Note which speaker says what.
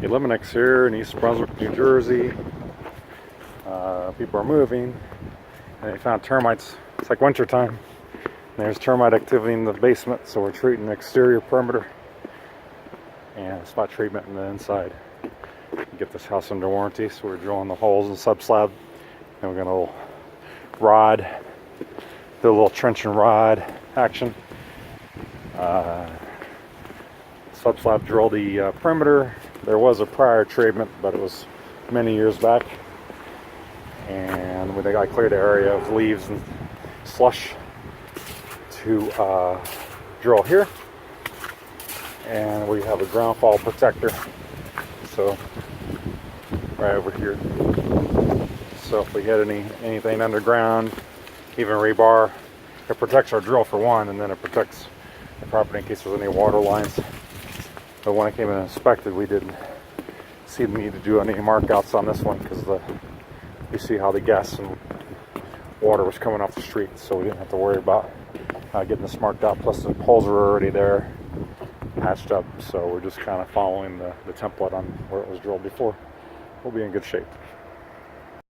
Speaker 1: Eliminex here in East Brunswick, New Jersey. People are moving and they found termites. It's like winter time. There's termite activity in the basement, so we're treating the exterior perimeter and spot treatment in the inside. Get this house under warranty, so we're drilling the holes in the sub-slab, and we're gonna rod, do a little trench and rod action. Sub-slab drill the perimeter. There was a prior treatment, but it was many years back, and I cleared the area of leaves and slush to drill here, and we have a ground fall protector, so right over here. So if we hit anything underground, even rebar, it protects our drill for one, and then it protects the property in case there's any water lines. But when I came and inspected, we didn't see the need to do any markouts on this one because you see how the gas and water was coming off the street, so we didn't have to worry about getting this marked out. Plus the holes were already there, patched up, so we're just kind of following the template on where it was drilled before. We'll be in good shape.